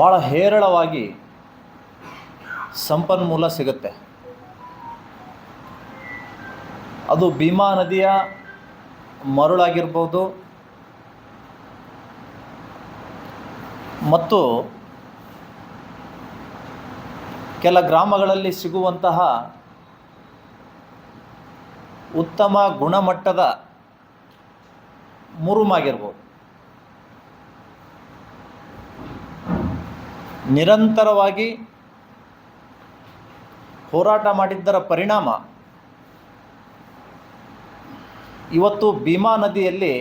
ಭಾಳ ಹೇರಳವಾಗಿ ಸಂಪನ್ಮೂಲ ಸಿಗುತ್ತೆ. ಅದು ಭೀಮಾ ನದಿಯ ಮರಳಾಗಿರ್ಬೋದು ಮತ್ತು ಕೆಲ ಗ್ರಾಮಗಳಲ್ಲಿ ಸಿಗುವಂತಹ ಉತ್ತಮ ಗುಣಮಟ್ಟದ ಮುರುಮಾಗಿರ್ಬೋದು. ನಿರಂತರವಾಗಿ ಹೋರಾಟ ಮಾಡಿದ್ದರ ಪರಿಣಾಮ ಇವತ್ತು ಭೀಮಾ ನದಿಯಲ್ಲಿ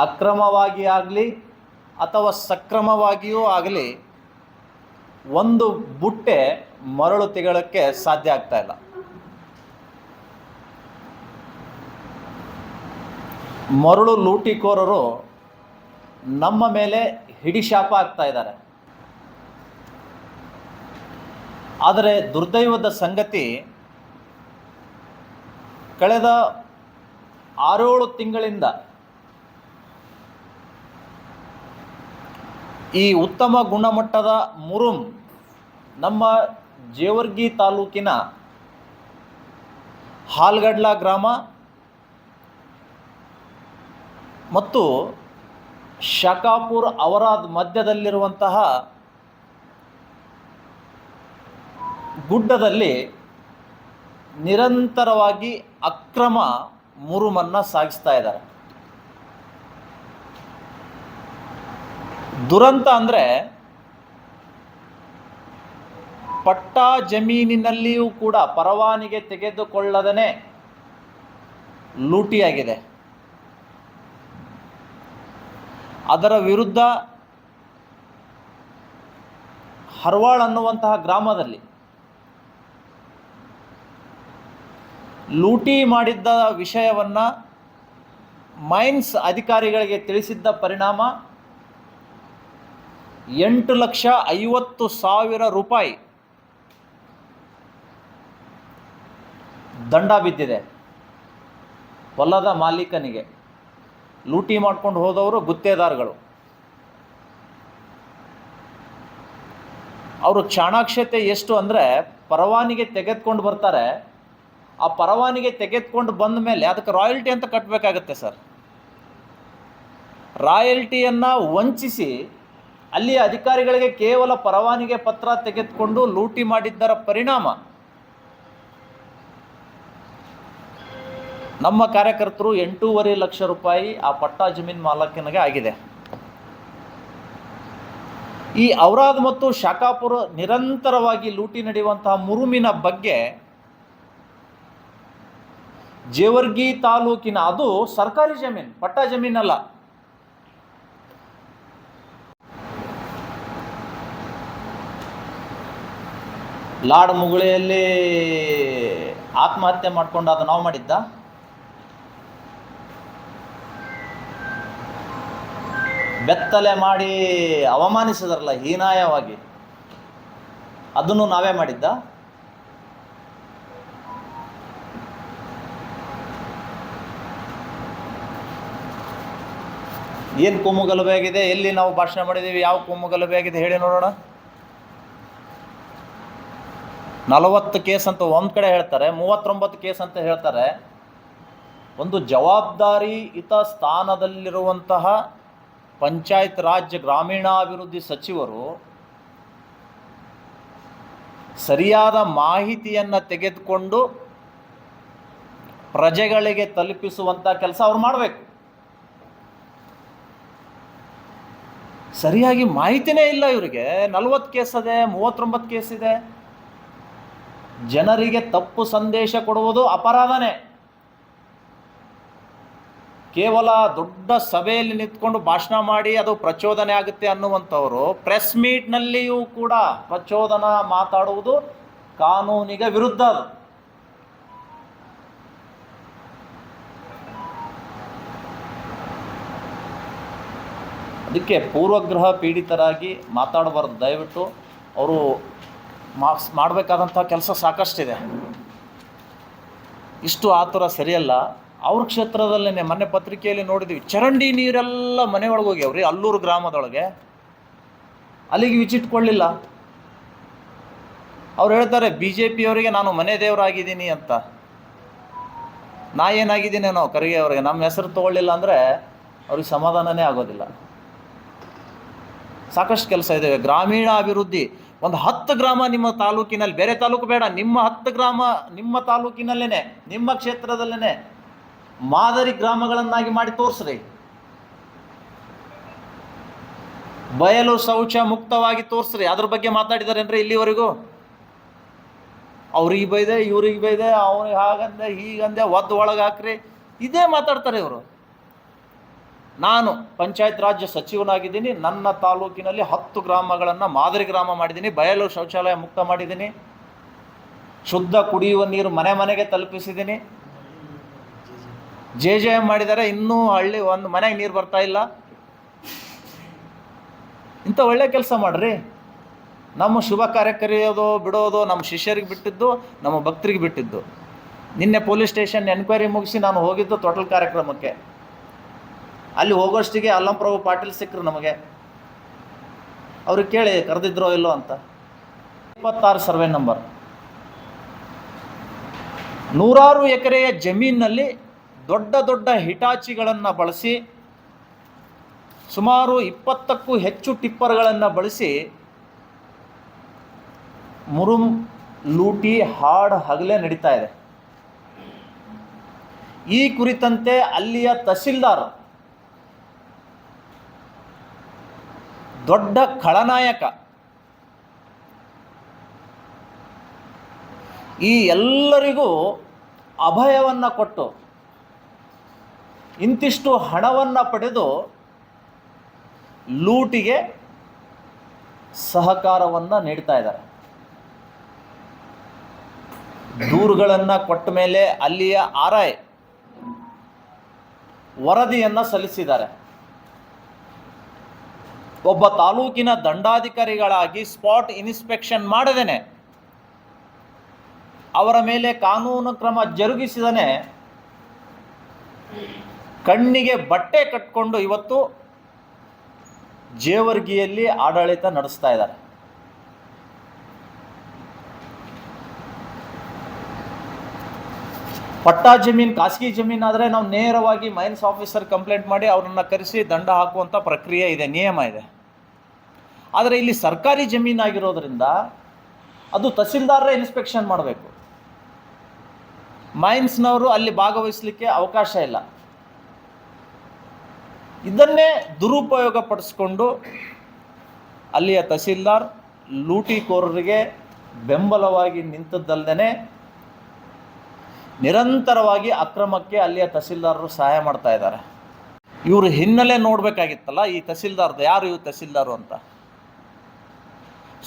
ಅಕ್ರಮವಾಗಿ ಆಗಲಿ ಅಥವಾ ಸಕ್ರಮವಾಗಿಯೂ ಆಗಲಿ ಒಂದು ಬುಟ್ಟೆ ಮರಳು ತೆಗೆಯೋಕ್ಕೆ ಸಾಧ್ಯ ಆಗ್ತಾ ಇಲ್ಲ. ಮರಳು ಲೂಟಿಕೋರರು ನಮ್ಮ ಮೇಲೆ ಹಿಡಿಶಾಪ ಆಗ್ತಾ ಇದ್ದಾರೆ. ಆದರೆ ದುರ್ದೈವದ ಸಂಗತಿ, ಕಳೆದ 6-7 ತಿಂಗಳಿಂದ ಈ ಉತ್ತಮ ಗುಣಮಟ್ಟದ ಮುರುಂ ನಮ್ಮ ಜೇವರ್ಗಿ ತಾಲೂಕಿನ ಹಾಲ್ಗಡ್ಲ ಗ್ರಾಮ ಮತ್ತು ಶಕಾಪುರ ಅವರಾದ್ ಮಧ್ಯದಲ್ಲಿರುವಂತಹ ಗುಡ್ಡದಲ್ಲಿ ನಿರಂತರವಾಗಿ ಅಕ್ರಮ ಮುರುಮನ್ನು ಸಾಗಿಸ್ತಾ ಇದ್ದಾರೆ. ದುರಂತ ಅಂದರೆ ಪಟ್ಟಾ ಜಮೀನಿನಲ್ಲಿಯೂ ಕೂಡ ಪರವಾನಿಗೆ ತೆಗೆದುಕೊಳ್ಳದೇ ಲೂಟಿಯಾಗಿದೆ. ಅದರ ವಿರುದ್ಧ ಹರ್ವಾಳ್ ಅನ್ನುವಂತಹ ಗ್ರಾಮದಲ್ಲಿ ಲೂಟಿ ಮಾಡಿದ್ದ ವಿಷಯವನ್ನು ಮೈನ್ಸ್ ಅಧಿಕಾರಿಗಳಿಗೆ ತಿಳಿಸಿದ್ದ ಪರಿಣಾಮ 8,50,000 ರೂಪಾಯಿ ದಂಡ ಬಿದ್ದಿದೆ ಹೊಲದ ಮಾಲೀಕನಿಗೆ. ಲೂಟಿ ಮಾಡ್ಕೊಂಡು ಹೋದವರು ಗುತ್ತೇದಾರಗಳು. ಅವರು ಚಾಣಾಕ್ಷತೆ ಎಷ್ಟು ಅಂದರೆ, ಪರವಾನಿಗೆ ತೆಗೆದುಕೊಂಡು ಬರ್ತಾರೆ, ಆ ಪರವಾನಿಗೆ ತೆಗೆದುಕೊಂಡು ಬಂದ ಮೇಲೆ ಅದಕ್ಕೆ ರಾಯಲ್ಟಿ ಅಂತ ಕಟ್ಟಬೇಕಾಗತ್ತೆ ಸರ್. ರಾಯಲ್ಟಿಯನ್ನು ವಂಚಿಸಿ ಅಲ್ಲಿಯ ಅಧಿಕಾರಿಗಳಿಗೆ ಕೇವಲ ಪರವಾನಿಗೆ ಪತ್ರ ತೆಗೆದುಕೊಂಡು ಲೂಟಿ ಮಾಡಿದ್ದರ ಪರಿಣಾಮ ನಮ್ಮ ಕಾರ್ಯಕರ್ತರು 8.5 ಲಕ್ಷ ರೂಪಾಯಿ ಆ ಪಟ್ಟಾ ಜಮೀನು ಮಾಲಕನಿಗೆ ಆಗಿದೆ. ಈ ಔರಾದ್ ಮತ್ತು ಶಾಖಾಪುರ ನಿರಂತರವಾಗಿ ಲೂಟಿ ನಡೆಯುವಂತಹ ಮುರುಮಿನ ಬಗ್ಗೆ ಜೇವರ್ಗಿ ತಾಲೂಕಿನ, ಅದು ಸರ್ಕಾರಿ ಜಮೀನು, ಪಟ್ಟಾ ಜಮೀನಲ್ಲ, ಲಾಡ್ ಮುಗುಳಿಯಲ್ಲಿ ಆತ್ಮಹತ್ಯೆ ಮಾಡ್ಕೊಂಡು ಅದು ನಾವು ಮಾಡಿದ್ದ. ಬೆತ್ತಲೆ ಮಾಡಿ ಅವಮಾನಿಸಿದ್ರಲ್ಲ ಹೀನಾಯವಾಗಿ, ಅದನ್ನು ನಾವೇ ಮಾಡಿದ್ದ. ಏನು ಕೋಮುಗಲಭೆ ಆಗಿದೆ? ಎಲ್ಲಿ ನಾವು ಭಾಷಣ ಮಾಡಿದ್ದೀವಿ? ಯಾವ ಕೋಮುಗಲಭೆ ಆಗಿದೆ ಹೇಳಿ ನೋಡೋಣ. 40 ಕೇಸ್ ಅಂತ ಒಂದು ಕಡೆ ಹೇಳ್ತಾರೆ, 39 ಕೇಸ್ ಅಂತ ಹೇಳ್ತಾರೆ. ಒಂದು ಜವಾಬ್ದಾರಿಯುತ ಸ್ಥಾನದಲ್ಲಿರುವಂತಹ ಪಂಚಾಯತ್ ರಾಜ್ ಗ್ರಾಮೀಣಾಭಿವೃದ್ಧಿ ಸಚಿವರು ಸರಿಯಾದ ಮಾಹಿತಿಯನ್ನು ತೆಗೆದುಕೊಂಡು ಪ್ರಜೆಗಳಿಗೆ ತಲುಪಿಸುವಂಥ ಕೆಲಸ ಅವ್ರು ಮಾಡಬೇಕು. ಸರಿಯಾಗಿ ಮಾಹಿತಿನೇ ಇಲ್ಲ ಇವರಿಗೆ. 40 ಕೇಸ್ ಇದೆ, 39 ಕೇಸ್ ಇದೆ. ಜನರಿಗೆ ತಪ್ಪು ಸಂದೇಶ ಕೊಡುವುದು ಅಪರಾಧನೇ. ಕೇವಲ ದೊಡ್ಡ ಸಭೆಯಲ್ಲಿ ನಿಂತ್ಕೊಂಡು ಭಾಷಣ ಮಾಡಿ ಅದು ಪ್ರಚೋದನೆ ಆಗುತ್ತೆ ಅನ್ನುವಂಥವರು ಪ್ರೆಸ್ ಮೀಟ್ನಲ್ಲಿಯೂ ಕೂಡ ಪ್ರಚೋದನಾ ಮಾತಾಡುವುದು ಕಾನೂನಿಗೆ ವಿರುದ್ಧ. ಅದು ಅದಕ್ಕೆ ಪೂರ್ವಗ್ರಹ ಪೀಡಿತರಾಗಿ ಮಾತಾಡಬಾರ್ದು. ದಯವಿಟ್ಟು ಅವರು ಮಾಡಬೇಕಾದಂಥ ಕೆಲಸ ಸಾಕಷ್ಟಿದೆ. ಇಷ್ಟು ಆತುರ ಸರಿಯಲ್ಲ. ಅವ್ರ ಕ್ಷೇತ್ರದಲ್ಲೇ ಮೊನ್ನೆ ಪತ್ರಿಕೆಯಲ್ಲಿ ನೋಡಿದ್ವಿ, ಚರಂಡಿ ನೀರೆಲ್ಲ ಮನೆ ಒಳಗೆ ಹೋಗ್ಯಾವ್ರಿ. ಅಲ್ಲೂರು ಗ್ರಾಮದೊಳಗೆ ಅಲ್ಲಿಗೆ ವಿಸಿಟ್ ಕೊಡಲಿಲ್ಲ. ಅವ್ರು ಹೇಳ್ತಾರೆ BJP ಅವರಿಗೆ ನಾನು ಮನೆ ದೇವರಾಗಿದ್ದೀನಿ ಅಂತ. ನಾ ಏನಾಗಿದ್ದೀನೇನೋ ಖರ್ಗೆ ಅವರಿಗೆ ನಮ್ಮ ಹೆಸರು ತೊಗೊಳ್ಳಿಲ್ಲ ಅಂದರೆ ಅವ್ರಿಗೆ ಸಮಾಧಾನನೇ ಆಗೋದಿಲ್ಲ. ಸಾಕಷ್ಟು ಕೆಲಸ ಇದೆ. ಗ್ರಾಮೀಣ ಅಭಿವೃದ್ಧಿ, ಒಂದು 10 ಗ್ರಾಮ ನಿಮ್ಮ ತಾಲೂಕಿನಲ್ಲಿ, ಬೇರೆ ತಾಲೂಕು ಬೇಡ, ನಿಮ್ಮ 10 ಗ್ರಾಮ ನಿಮ್ಮ ತಾಲೂಕಿನಲ್ಲೇ, ನಿಮ್ಮ ಕ್ಷೇತ್ರದಲ್ಲೇ ಮಾದರಿ ಗ್ರಾಮಗಳನ್ನಾಗಿ ಮಾಡಿ ತೋರಿಸ್ರಿ. ಬಯಲು ಶೌಚ ಮುಕ್ತವಾಗಿ ತೋರಿಸ್ರಿ. ಅದ್ರ ಬಗ್ಗೆ ಮಾತಾಡಿದಾರೇನ್ರಿ ಇಲ್ಲಿವರೆಗೂ? ಅವ್ರಿಗೆ ಬೈದೆ, ಇವ್ರಿಗೆ ಬೈದೆ, ಅವ್ರಿಗೆ ಹಾಗಂದೆ ಹೀಗಂದೆ, ಒದ್ದು ಒಳಗೆ ಹಾಕ್ರಿ, ಇದೇ ಮಾತಾಡ್ತಾರೆ ಇವರು. ನಾನು ಪಂಚಾಯತ್ ರಾಜ್ ಸಚಿವನಾಗಿದ್ದೀನಿ, ನನ್ನ ತಾಲೂಕಿನಲ್ಲಿ 10 ಗ್ರಾಮಗಳನ್ನು ಮಾದರಿ ಗ್ರಾಮ ಮಾಡಿದ್ದೀನಿ, ಬಯಲು ಶೌಚಾಲಯ ಮುಕ್ತ ಮಾಡಿದ್ದೀನಿ, ಶುದ್ಧ ಕುಡಿಯುವ ನೀರು ಮನೆ ಮನೆಗೆ ತಲುಪಿಸಿದ್ದೀನಿ. JJM ಮಾಡಿದ್ದಾರೆ, ಇನ್ನೂ ಹಳ್ಳಿ ಒಂದು ಮನೆಗೆ ನೀರು ಬರ್ತಾ ಇಲ್ಲ. ಇಂಥ ಒಳ್ಳೆ ಕೆಲಸ ಮಾಡ್ರಿ. ನಮ್ಮ ಶುಭ ಕಾರ್ಯ ಕರೆಯೋದು ಬಿಡೋದು ನಮ್ಮ ಶಿಷ್ಯರಿಗೆ ಬಿಟ್ಟಿದ್ದು, ನಮ್ಮ ಭಕ್ತರಿಗೆ ಬಿಟ್ಟಿದ್ದು. ನಿನ್ನೆ ಪೊಲೀಸ್ ಸ್ಟೇಷನ್ ಎನ್ಕ್ವೈರಿ ಮುಗಿಸಿ ನಾನು ಹೋಗಿದ್ದು ಟೋಟಲ್ ಕಾರ್ಯಕ್ರಮಕ್ಕೆ. ಅಲ್ಲಿ ಹೋಗೋಷ್ಟಿಗೆ ಅಲ್ಲಂಪ್ರಭು ಪಾಟೀಲ್ ಸಿಕ್ಕರು ನಮಗೆ. ಅವ್ರಿಗೆ ಕೇಳಿ ಕರೆದಿದ್ರೋ ಇಲ್ಲೋ ಅಂತ. 26 ಸರ್ವೆ ನಂಬರ್. 100 ಎಕರೆಯ ಜಮೀನಿನಲ್ಲಿ ದೊಡ್ಡ ದೊಡ್ಡ ಹಿಟಾಚಿಗಳನ್ನು ಬಳಸಿ, ಸುಮಾರು 20ಕ್ಕೂ ಹೆಚ್ಚು ಟಿಪ್ಪರ್ಗಳನ್ನು ಬಳಸಿ ಮುರುಮ್ ಲೂಟಿ ಹಾಡ್ ಹಗಲೇ ನಡೀತಾ ಇದೆ. ಈ ಕುರಿತಂತೆ ಅಲ್ಲಿಯ ತಹಸೀಲ್ದಾರ್ ದೊಡ್ಡ ಖಳನಾಯಕ. ಈ ಎಲ್ಲರಿಗೂ ಅಭಯವನ್ನು ಕೊಟ್ಟು ಇಂತಿಷ್ಟು ಹಣವನ್ನು ಪಡೆದು ಲೂಟಿಗೆ ಸಹಕಾರವನ್ನು ನೀಡ್ತಾ ಇದ್ದಾರೆ. ದೂರುಗಳನ್ನು ಕೊಟ್ಟ ಮೇಲೆ ಅಲ್ಲಿಯ RI ವರದಿಯನ್ನು ಸಲ್ಲಿಸಿದ್ದಾರೆ. ಒಬ್ಬ ತಾಲೂಕಿನ ದಂಡಾಧಿಕಾರಿಗಳಾಗಿ ಸ್ಪಾಟ್ ಇನ್ಸ್ಪೆಕ್ಷನ್ ಮಾಡದೇನೆ ಅವರ ಮೇಲೆ ಕಾನೂನು ಕ್ರಮ ಜರುಗಿಸಿದನೆ ಕಣ್ಣಿಗೆ ಬಟ್ಟೆ ಕಟ್ಟಿಕೊಂಡು ಇವತ್ತು ಜೇವರ್ಗಿಯಲ್ಲಿ ಆಡಳಿತ ನಡೆಸ್ತಾ ಇದ್ದಾರೆ. ಪಟ್ಟಾ ಜಮೀನು, ಖಾಸಗಿ ಜಮೀನಾದರೆ ನಾವು ನೇರವಾಗಿ ಮೈನ್ಸ್ ಆಫೀಸರ್ ಕಂಪ್ಲೇಂಟ್ ಮಾಡಿ ಅವರನ್ನು ಕರೆಸಿ ದಂಡ ಹಾಕುವಂಥ ಪ್ರಕ್ರಿಯೆ ಇದೆ, ನಿಯಮ ಇದೆ. ಆದರೆ ಇಲ್ಲಿ ಸರ್ಕಾರಿ ಜಮೀನಾಗಿರೋದ್ರಿಂದ ಅದು ತಹಸೀಲ್ದಾರರೇ ಇನ್ಸ್ಪೆಕ್ಷನ್ ಮಾಡಬೇಕು. ಮೈನ್ಸ್ನವರು ಅಲ್ಲಿ ಭಾಗವಹಿಸಲಿಕ್ಕೆ ಅವಕಾಶ ಇಲ್ಲ. ಇದನ್ನೇ ದುರುಪಯೋಗ ಪಡಿಸ್ಕೊಂಡು ಅಲ್ಲಿಯ ತಹಸೀಲ್ದಾರ್ ಲೂಟಿಕೋರರಿಗೆ ಬೆಂಬಲವಾಗಿ ನಿಂತದ್ದಲ್ಲದೆ ನಿರಂತರವಾಗಿ ಅಕ್ರಮಕ್ಕೆ ಅಲ್ಲಿಯ ತಹಸೀಲ್ದಾರರು ಸಹಾಯ ಮಾಡ್ತಾ ಇದ್ದಾರೆ. ಇವರು ಹಿನ್ನೆಲೆ ನೋಡಬೇಕಾಗಿತ್ತಲ್ಲ ಈ ತಹಸೀಲ್ದಾರ್ದು, ಯಾರು ಇವು ತಹಸೀಲ್ದಾರು ಅಂತ.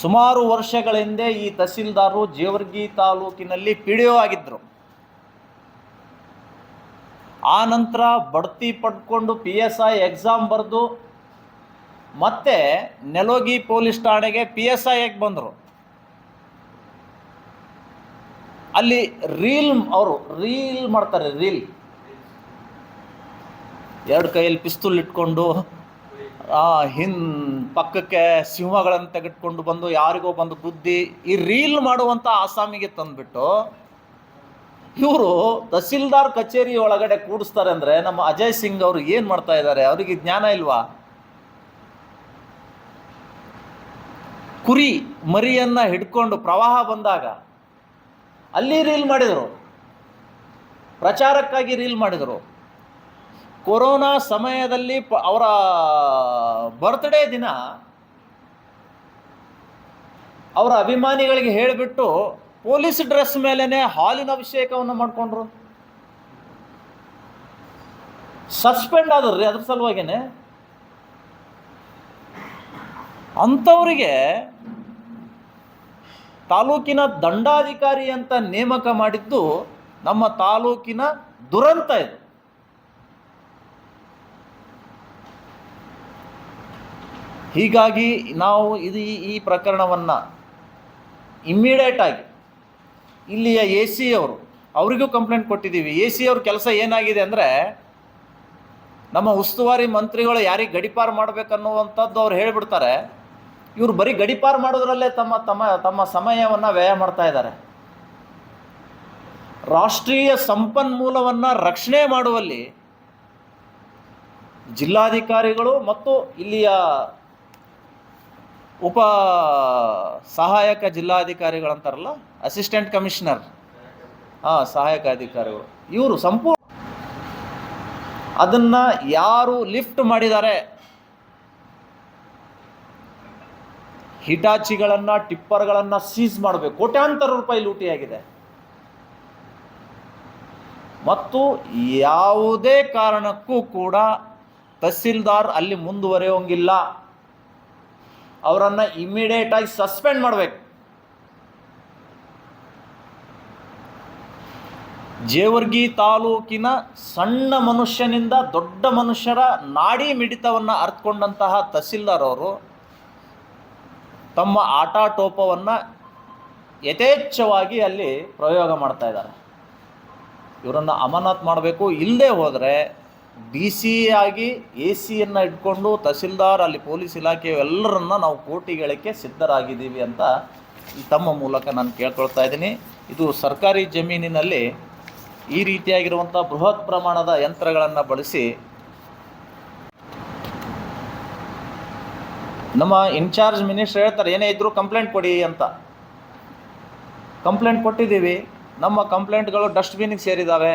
ಸುಮಾರು ವರ್ಷಗಳ ಹಿಂದೆ ಈ ತಹಸೀಲ್ದಾರರು ಜೇವರ್ಗಿ ತಾಲೂಕಿನಲ್ಲಿ PDO ಆಗಿದ್ದರು. ಆ ನಂತರ ಬಡ್ತಿ ಪಡ್ಕೊಂಡು PSI ಎಕ್ಸಾಮ್ ಬರೆದು ಮತ್ತೆ ನೆಲೋಗಿ ಪೊಲೀಸ್ ಠಾಣೆಗೆ PSI ಆಗಿ ಬಂದರು. ಅಲ್ಲಿ ಅವರು ರೀಲ್ ಮಾಡ್ತಾರೆ. ರೀಲ್ 2 ಕೈಯಲ್ಲಿ ಪಿಸ್ತೂಲ್ ಇಟ್ಕೊಂಡು ಪಕ್ಕಕ್ಕೆ ಸಿಂಹಗಳನ್ನು ತೆಗೆದುಕೊಂಡು ಬಂದು ಯಾರಿಗೋ ಬಂದು ಗುದ್ದಿ ಈ ರೀಲ್ ಮಾಡುವಂಥ ಆಸಾಮಿಗೆ ತಂದುಬಿಟ್ಟು ಇವರು ತಹಸೀಲ್ದಾರ್ ಕಚೇರಿ ಒಳಗಡೆ ಕೂಡಿಸ್ತಾರೆ. ಅಂದರೆ ನಮ್ಮ ಅಜಯ್ ಸಿಂಗ್ ಅವರು ಏನು ಮಾಡ್ತಾ ಇದ್ದಾರೆ? ಅವರಿಗೆ ಜ್ಞಾನ ಇಲ್ವಾ? ಕುರಿ ಮರಿಯನ್ನು ಹಿಡ್ಕೊಂಡು ಪ್ರವಾಹ ಬಂದಾಗ ಅಲ್ಲಿ ರೀಲ್ ಮಾಡಿದರು, ಪ್ರಚಾರಕ್ಕಾಗಿ ರೀಲ್ ಮಾಡಿದರು. ಕೊರೋನಾ ಸಮಯದಲ್ಲಿ ಅವರ ಬರ್ತ್ಡೇ ದಿನ ಅವರ ಅಭಿಮಾನಿಗಳಿಗೆ ಹೇಳಿಬಿಟ್ಟು ಪೊಲೀಸ್ ಡ್ರೆಸ್ ಮೇಲೇ ಹಾಲಿನ ಅಭಿಷೇಕವನ್ನು ಮಾಡಿಕೊಂಡ್ರು. ಸಸ್ಪೆಂಡ್ ಆದ್ರಿ ಅದ್ರ ಸಲುವಾಗೇನೆ. ಅಂಥವರಿಗೆ ತಾಲೂಕಿನ ದಂಡಾಧಿಕಾರಿ ಅಂತ ನೇಮಕ ಮಾಡಿದ್ದು ನಮ್ಮ ತಾಲೂಕಿನ ದುರಂತ ಇದು. ಹೀಗಾಗಿ ನಾವು ಈ ಪ್ರಕರಣವನ್ನು ಇಮ್ಮಿಡಿಯೇಟ್ ಆಗಿ ಇಲ್ಲಿಯ AC ಅವರಿಗೂ ಕಂಪ್ಲೇಂಟ್ ಕೊಟ್ಟಿದ್ದೀವಿ. AC ಅವ್ರ ಕೆಲಸ ಏನಾಗಿದೆ ಅಂದರೆ, ನಮ್ಮ ಉಸ್ತುವಾರಿ ಮಂತ್ರಿಗಳು ಯಾರಿಗೆ ಗಡಿಪಾರು ಮಾಡಬೇಕನ್ನುವಂಥದ್ದು ಅವ್ರು ಹೇಳಿಬಿಡ್ತಾರೆ. ಇವರು ಬರೀ ಗಡಿಪಾರು ಮಾಡೋದ್ರಲ್ಲೇ ತಮ್ಮ ತಮ್ಮ ತಮ್ಮ ಸಮಯವನ್ನು ವ್ಯಯ ಮಾಡ್ತಾ ಇದ್ದಾರೆ. ರಾಷ್ಟ್ರೀಯ ಸಂಪನ್ಮೂಲವನ್ನು ರಕ್ಷಣೆ ಮಾಡುವಲ್ಲಿ ಜಿಲ್ಲಾಧಿಕಾರಿಗಳು ಮತ್ತು ಇಲ್ಲಿಯ ಉಪ ಸಹಾಯಕ ಜಿಲ್ಲಾಧಿಕಾರಿಗಳಂತಾರಲ್ಲ, ಅಸಿಸ್ಟೆಂಟ್ ಕಮಿಷನರ್, ಸಹಾಯಕ ಅಧಿಕಾರಿಗಳು, ಇವರು ಸಂಪೂರ್ಣ ಅದನ್ನು ಯಾರು ಲಿಫ್ಟ್ ಮಾಡಿದ್ದಾರೆ, ಹಿಟಾಚಿಗಳನ್ನು ಟಿಪ್ಪರ್ಗಳನ್ನು ಸೀಸ್ ಮಾಡಬೇಕು. ಕೋಟ್ಯಾಂತರ ರೂಪಾಯಿ ಲೂಟಿಯಾಗಿದೆ. ಮತ್ತು ಯಾವುದೇ ಕಾರಣಕ್ಕೂ ಕೂಡ ತಹಸೀಲ್ದಾರ್ ಅಲ್ಲಿ ಮುಂದುವರಿಯೋಂಗಿಲ್ಲ. ಅವರನ್ನು ಇಮಿಡಿಯೇಟಾಗಿ ಸಸ್ಪೆಂಡ್ ಮಾಡಬೇಕು. ಜೇವರ್ಗಿ ತಾಲೂಕಿನ ಸಣ್ಣ ಮನುಷ್ಯನಿಂದ ದೊಡ್ಡ ಮನುಷ್ಯರ ನಾಡಿ ಮಿಡಿತವನ್ನು ಅರ್ಥಕೊಂಡಂತಹ ತಹಸೀಲ್ದಾರ್ ಅವರು ತಮ್ಮ ಆಟಾಟೋಪವನ್ನು ಯಥೇಚ್ಛವಾಗಿ ಅಲ್ಲಿ ಪ್ರಯೋಗ ಮಾಡ್ತಾ ಇದ್ದಾರೆ. ಇವರನ್ನು ಅಮಾನತ್ ಮಾಡಬೇಕು. ಇಲ್ಲದೆ ಹೋದರೆ DC ಆಗಿ AC ಇಟ್ಕೊಂಡು ತಹಸೀಲ್ದಾರ್, ಅಲ್ಲಿ ಪೊಲೀಸ್ ಇಲಾಖೆ ಎಲ್ಲರನ್ನ ನಾವು ಕೋರ್ಟಿಗೆ ಸಿದ್ಧರಾಗಿದ್ದೀವಿ ಅಂತ ತಮ್ಮ ಮೂಲಕ ನಾನು ಕೇಳ್ಕೊಳ್ತಾ ಇದ್ದೀನಿ. ಇದು ಸರ್ಕಾರಿ ಜಮೀನಿನಲ್ಲಿ ಈ ರೀತಿಯಾಗಿರುವಂಥ ಬೃಹತ್ ಪ್ರಮಾಣದ ಯಂತ್ರಗಳನ್ನು ಬಳಸಿ ನಮ್ಮ ಇನ್ಚಾರ್ಜ್ ಮಿನಿಸ್ಟರ್ ಹೇಳ್ತಾರೆ, ಏನೇ ಇದ್ದರೂ ಕಂಪ್ಲೇಂಟ್ ಕೊಡಿ ಅಂತ. ಕಂಪ್ಲೇಂಟ್ ಕೊಟ್ಟಿದ್ದೀವಿ. ನಮ್ಮ ಕಂಪ್ಲೇಂಟ್ಗಳು ಡಸ್ಟ್ಬಿನ್ಗೆ ಸೇರಿದ್ದಾವೆ.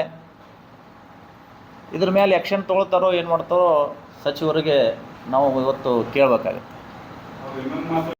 ಇದ್ರ ಮೇಲೆ ಆ್ಯಕ್ಷನ್ ತೊಗೊಳ್ತಾರೋ ಏನು ಮಾಡ್ತಾರೋ ಸಚಿವರಿಗೆ ನಾವು ಇವತ್ತು ಕೇಳಬೇಕಾಗುತ್ತೆ.